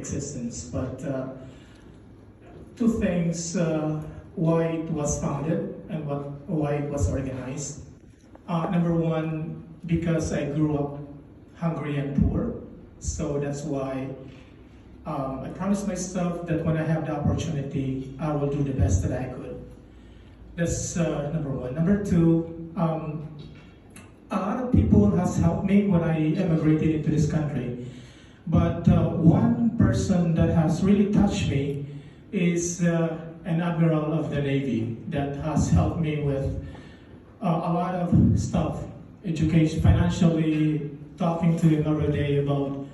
existence. But two things why it was founded and why it was organized. Number one, because I grew up hungry and poor, so that's why I promised myself that when I have the opportunity, I will do the best that I could. That's number one. Number two, a lot of people has helped me when I immigrated into this country, but one person that has really touched me is an admiral of the Navy that has helped me with a lot of stuff, education, financially, talking to him every day about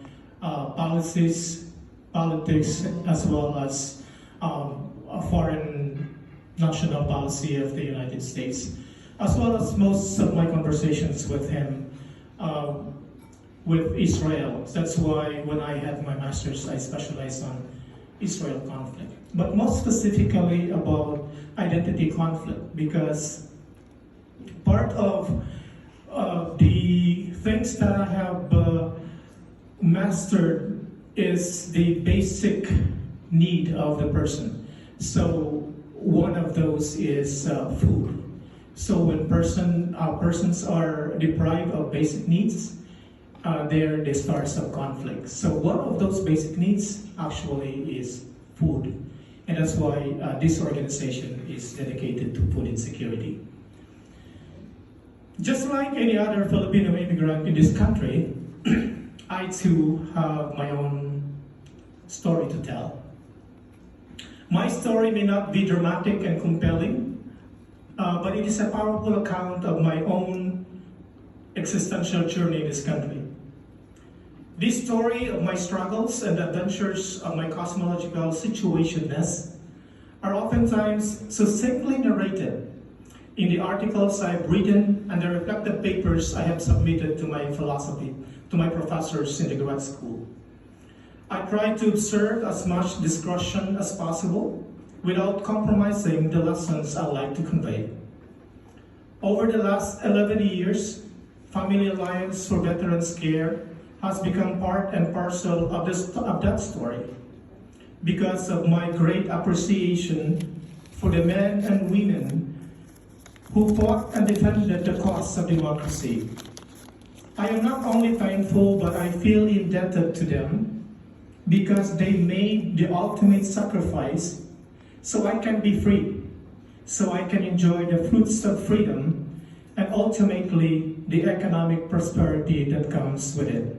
policies, politics, as well as a foreign national policy of the United States, as well as most of my conversations with him with Israel. That's why when I had my master's, I specialized on Israel conflict, but most specifically about identity conflict, because part of the things that I have mastered is the basic need of the person. So one of those is food. So when persons are deprived of basic needs, they're the stars of conflict. So one of those basic needs actually is food. And that's why this organization is dedicated to food insecurity. Just like any other Filipino immigrant in this country, I too have my own story to tell. My story may not be dramatic and compelling, but it is a powerful account of my own existential journey in this country. This story of my struggles and adventures of my cosmological situationness are oftentimes succinctly narrated in the articles I've written and the reflective papers I have submitted to my philosophy, to my professors in the grad school. I try to observe as much discretion as possible without compromising the lessons I like to convey. Over the last 11 years, Family Alliance for Veterans Care has become part and parcel of that story because of my great appreciation for the men and women who fought and defended the cause of democracy. I am not only thankful, but I feel indebted to them because they made the ultimate sacrifice so I can be free, so I can enjoy the fruits of freedom and ultimately the economic prosperity that comes with it.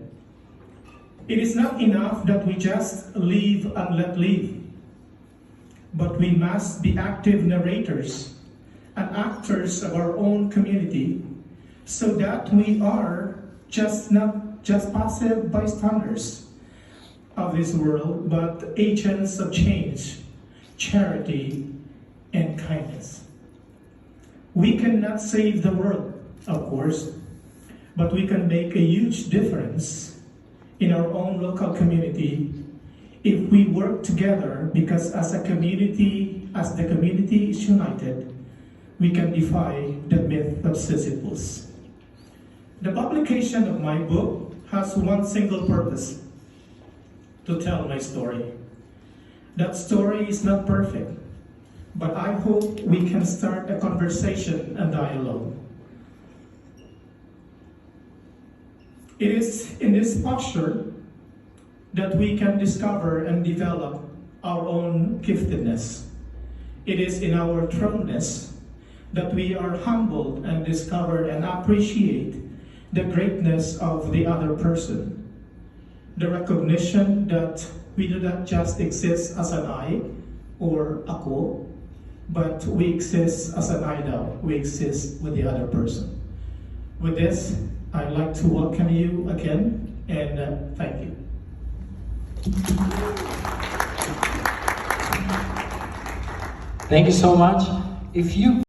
It is not enough that we just live and let live, but we must be active narrators and actors of our own community so that we are not just passive bystanders of this world, but agents of change, charity, and kindness. We cannot save the world, of course, but we can make a huge difference in our own local community if we work together, because as the community is united, we can defy the myth of Sisyphus. The publication of my book has one single purpose: to tell my story. That story is not perfect, but I hope we can start a conversation and dialogue. It is in this posture that we can discover and develop our own giftedness. It is in our throneness that we are humbled and discover and appreciate the greatness of the other person. The recognition that we do not just exist as an I or ako, but we exist as an idol. We exist with the other person. With this, I'd like to welcome you again and thank you. Thank you so much. If you